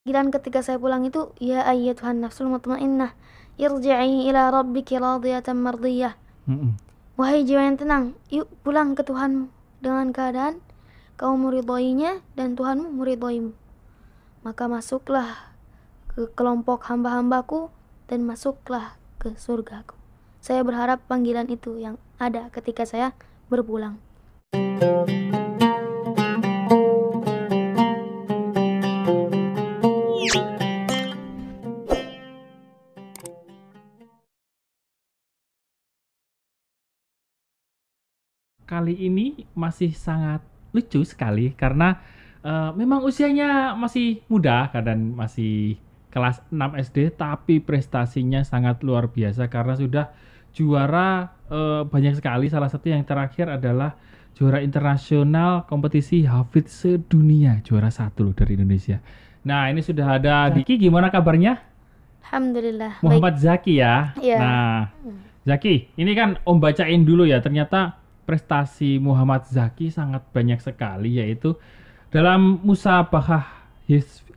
panggilan ketika saya pulang itu, ya ayyatuhan nafsul mutmainnah, irji'i ila rabbiki radiyatan mardiyah. Wahai jiwa yang tenang, yuk pulang ke Tuhanmu dengan keadaan kamu meridhoinya dan Tuhanmu meridhoimu. Maka masuklah ke kelompok hamba-hambaku dan masuklah ke surgaku. Saya berharap panggilan itu yang ada ketika saya berpulang. Kali ini masih sangat lucu sekali karena memang usianya masih muda dan masih kelas 6 SD, tapi prestasinya sangat luar biasa karena sudah juara banyak sekali. Salah satu yang terakhir adalah juara internasional kompetisi hafidz sedunia, juara 1 loh dari Indonesia. Nah, ini sudah ada Diki, gimana kabarnya? Alhamdulillah. Muhammad Zaki ya. Iya. Nah, Zaki, ini kan Om bacain dulu ya. Ternyata prestasi Muhammad Zaki sangat banyak sekali, yaitu dalam musabaqah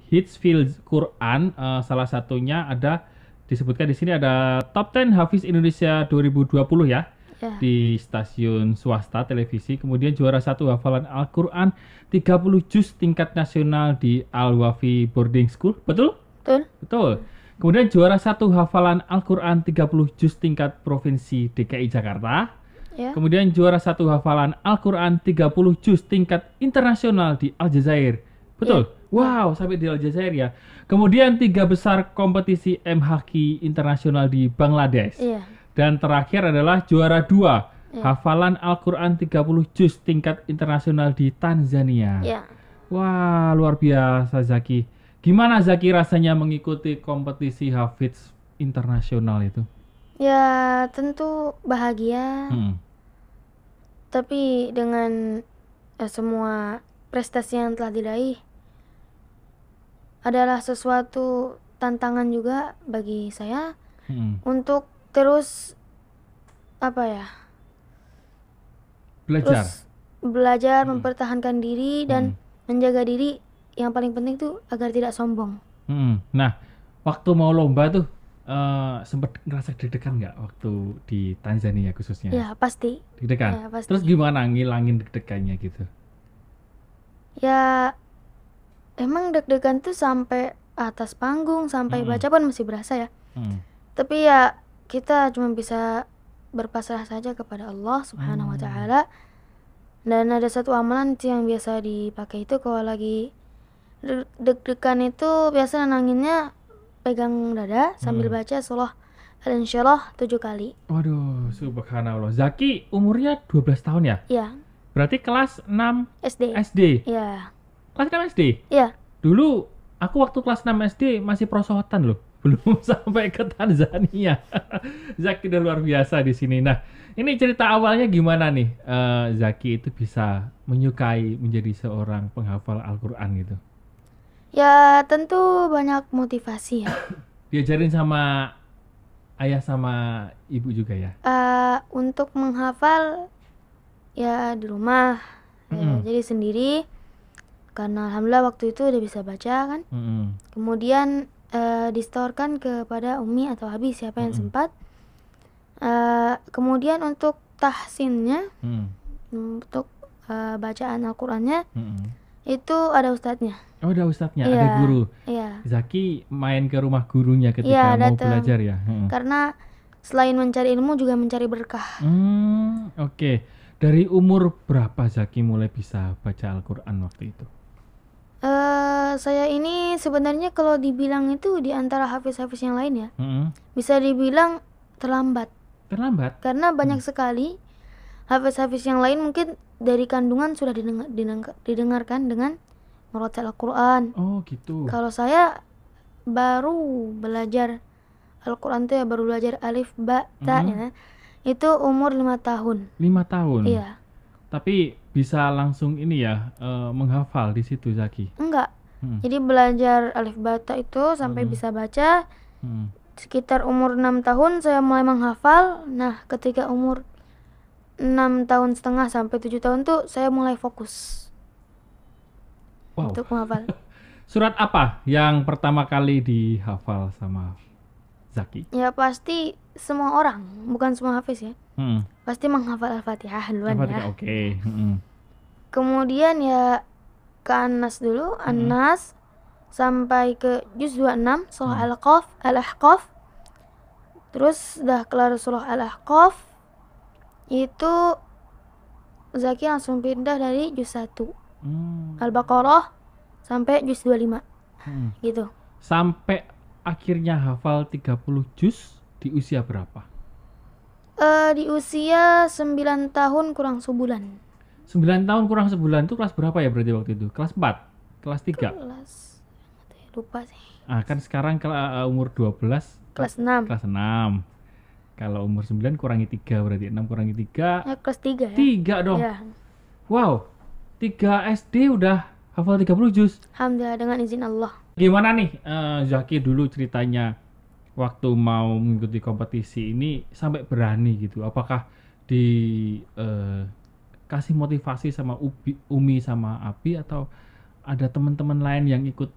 Hizfil Quran, salah satunya ada disebutkan di sini ada Top 10 Hafiz Indonesia 2020 ya. Ya. Di stasiun swasta televisi, kemudian juara 1 hafalan Al-Quran 30 juz tingkat nasional di Al-Wafi Boarding School, betul? Betul. Betul. Kemudian juara 1 hafalan Al-Quran 30 juz tingkat Provinsi DKI Jakarta. Ya. Kemudian juara 1 hafalan Al-Quran 30 juz tingkat internasional di Aljazair. Betul? Wow, sampai di Aljazair ya. Kemudian 3 besar kompetisi MHQ internasional di Bangladesh. Iya. Dan terakhir adalah juara 2 hafalan Al-Quran 30 juz tingkat internasional di Tanzania. Ya. Wah, luar biasa Zaki. Gimana Zaki rasanya mengikuti kompetisi hafidz internasional itu? Ya, tentu bahagia. Tapi dengan semua prestasi yang telah diraih adalah sesuatu tantangan juga bagi saya untuk terus belajar mempertahankan diri dan menjaga diri. Yang paling penting tuh agar tidak sombong. Nah, waktu mau lomba tuh sempat ngerasa deg-degan nggak waktu di Tanzania khususnya? Ya, pasti. Deg-degan. Ya, pasti. Terus gimana ngilangin deg-degannya gitu? Ya, emang deg-degan tuh sampai atas panggung, sampai baca pun masih berasa ya. Tapi ya kita cuma bisa berpasrah saja kepada Allah Subhanahu wa Ta'ala. Dan ada satu amalan yang biasa dipakai itu kalau lagi deg-degan itu, biasa nenanginnya pegang dada sambil baca surah Al-Insyirah 7 kali. Waduh, subhanallah. Zaki umurnya 12 tahun ya? Iya. Berarti kelas 6 SD. Iya. Kelas 6 SD? Iya. Dulu aku waktu kelas 6 SD masih prosotan loh. Belum sampai ke Tanzania. Zaki udah luar biasa di sini. Nah, ini cerita awalnya gimana nih Zaki itu bisa menyukai menjadi seorang penghafal Al-Quran gitu? Ya, tentu banyak motivasi ya. Diajarin sama ayah sama ibu juga ya? Untuk menghafal ya di rumah. Ya, jadi sendiri. Karena alhamdulillah waktu itu udah bisa baca kan. Kemudian distorkan kepada umi atau abi siapa yang sempat. Kemudian untuk tahsinnya, untuk bacaan Al-Qurannya, itu ada ustadznya. Oh, ada ustadznya, Iya, ada guru. Iya. Zaki main ke rumah gurunya ketika mau belajar ya? Karena selain mencari ilmu juga mencari berkah. Oke. Dari umur berapa Zaki mulai bisa baca Al-Quran waktu itu? Saya ini sebenarnya kalau dibilang itu di antara hafiz-hafiz yang lain ya, bisa dibilang terlambat. Terlambat? Karena banyak sekali hafiz-hafiz yang lain mungkin dari kandungan sudah didengarkan dengan merotal Al-Quran. Oh gitu. Kalau saya baru belajar Al-Quran tuh ya, baru belajar alif, ba, ta ya. Itu umur 5 tahun. 5 tahun? Iya. Tapi bisa langsung ini ya, menghafal di situ Zaki? Enggak. Jadi belajar alif, ba, ta itu sampai bisa baca. Sekitar umur 6 tahun saya mulai menghafal. Nah, ketika umur 6 tahun setengah sampai 7 tahun tuh saya mulai fokus untuk menghafal. Surat apa yang pertama kali dihafal sama Zaki? Ya pasti semua orang, bukan semua hafiz ya. Pasti menghafal Al-Fatihah duluan ya. Oke. Kemudian ya ke An-Nas dulu, An-Nas sampai ke juz 26 surah Al-Ahqaf. Terus udah kelar surah Al-Ahqaf, itu Zaki langsung pindah dari juz 1 Al-Baqarah sampai juz 25 gitu. Sampai akhirnya hafal 30 juz di usia berapa? Di usia 9 tahun kurang sebulan. 9 tahun kurang sebulan itu kelas berapa ya berarti waktu itu? Kelas 4? Kelas 3? Lupa sih. Kan sekarang umur 12 kelas 6. Kelas 6. Kalau umur 9 kurangi 3 berarti 6 kurangi 3. Ya, kelas 3 ya. 3 dong. Ya. Wow. 3 SD udah hafal 30 juz. Alhamdulillah dengan izin Allah. Gimana nih Zaki dulu ceritanya waktu mau mengikuti kompetisi ini sampai berani gitu? Apakah kasih motivasi sama Umi sama Abi atau ada teman-teman lain yang ikut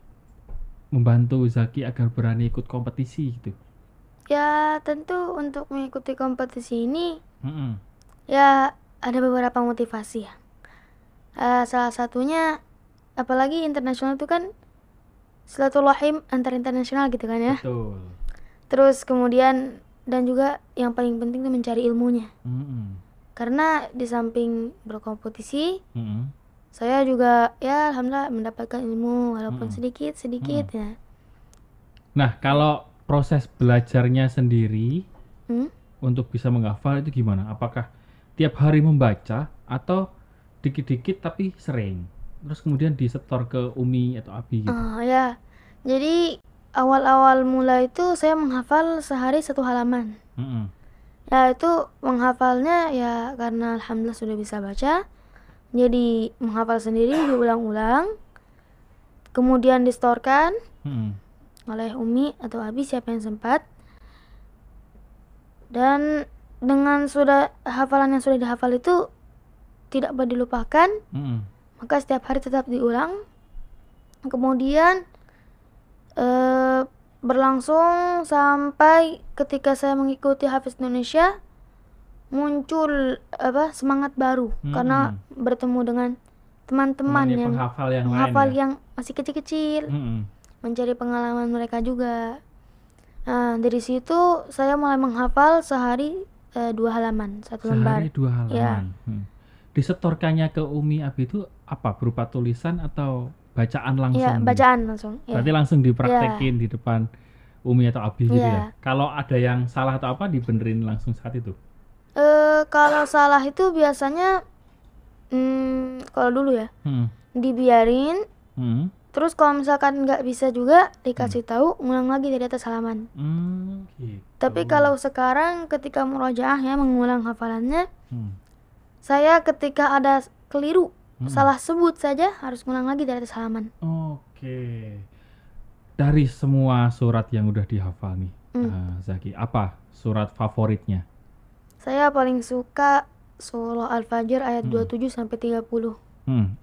membantu Zaki agar berani ikut kompetisi gitu? Ya tentu untuk mengikuti kompetisi ini ya ada beberapa motivasi ya. Salah satunya apalagi internasional itu kan silaturahim antar internasional gitu kan ya. Betul. Terus kemudian dan juga yang paling penting itu mencari ilmunya. Karena di samping berkompetisi, saya juga ya alhamdulillah mendapatkan ilmu walaupun sedikit ya. Nah kalau proses belajarnya sendiri untuk bisa menghafal itu gimana? Apakah tiap hari membaca atau dikit-dikit tapi sering? Terus kemudian disetor ke Umi atau Abi gitu? Ya, jadi awal-awal mulai itu saya menghafal sehari 1 halaman. Ya itu menghafalnya ya karena alhamdulillah sudah bisa baca. Jadi menghafal sendiri diulang-ulang. Kemudian disetorkan oleh Umi atau Abi siapa yang sempat. Dan dengan hafalan yang sudah dihafal itu tidak boleh dilupakan. Maka setiap hari tetap diulang. Kemudian berlangsung sampai ketika saya mengikuti Hafiz Indonesia muncul semangat baru karena bertemu dengan teman-teman yang penghafal yang masih kecil-kecil, mencari pengalaman mereka juga. Nah, dari situ saya mulai menghafal sehari 2 halaman, 1 lembar. Sehari 2 halaman. Ya. Disetorkannya ke Umi Abi itu apa? Berupa tulisan atau bacaan langsung? Ya, bacaan langsung. Ya. Berarti langsung dipraktekin di depan Umi atau Abi gitu ya? Ya. Kalau ada yang salah atau apa dibenerin langsung saat itu? Kalau salah itu biasanya kalau dulu ya dibiarin. Terus kalau misalkan nggak bisa juga dikasih tahu ngulang lagi dari atas halaman. Gitu. Tapi kalau sekarang ketika murojaah ya mengulang hafalannya, saya ketika ada keliru salah sebut saja harus ngulang lagi dari atas halaman. Oke. Dari semua surat yang udah dihafal nih, Zaki, apa surat favoritnya? Saya paling suka surah Al-Fajr ayat 27 sampai 30.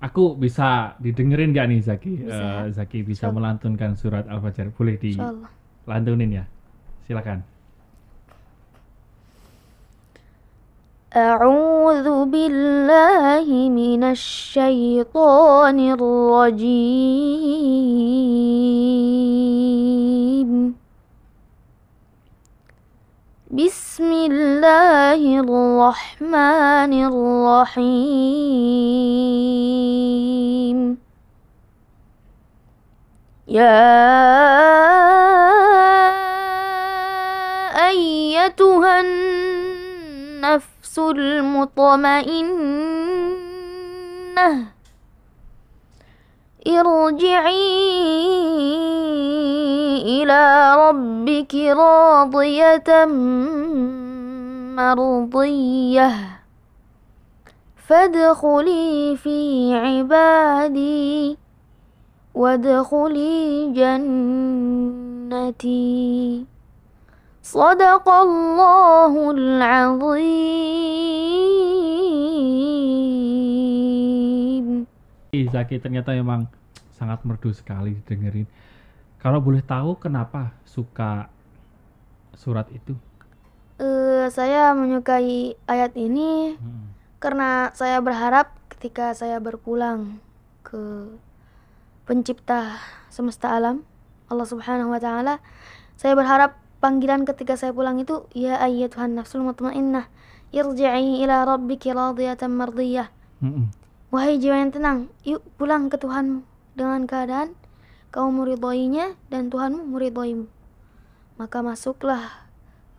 Aku bisa didengerin gak nih Zaki? Bisa. Zaki bisa melantunkan surat Al-Fajr. Boleh dilantunin ya? Silakan. A'udzu billahi minasy syaithanir rajim. Bismillahirrahmanirrahim. Ya ayyatuhan nafsul mutmainnah irji'i ila rabbiki radiyatan mardiyah fadkhuli fi ibadi wadkhuli jannati. Shadaqallahul azim. Zaki ternyata memang sangat merdu sekali didengerin. Kalau boleh tahu kenapa suka surat itu? Saya menyukai ayat ini karena saya berharap ketika saya berpulang ke pencipta semesta alam, Allah Subhanahu wa taala, saya berharap panggilan ketika saya pulang itu, ya ayyatuhan nafsul mutmainnah, irji'i ila rabbiki radiyatan mardiyah. Wahai jiwa yang tenang, yuk pulang ke Tuhanmu dengan keadaan kamu meridhoinya dan Tuhanmu meridhoimu. Maka masuklah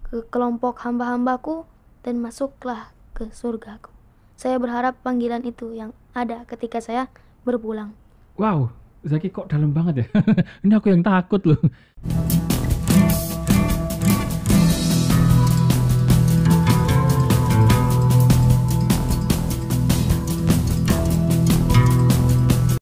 ke kelompok hamba-hambaku dan masuklah ke surgaku. Saya berharap panggilan itu yang ada ketika saya berpulang. Wow, Zaki kok dalam banget ya. Ini aku yang takut loh.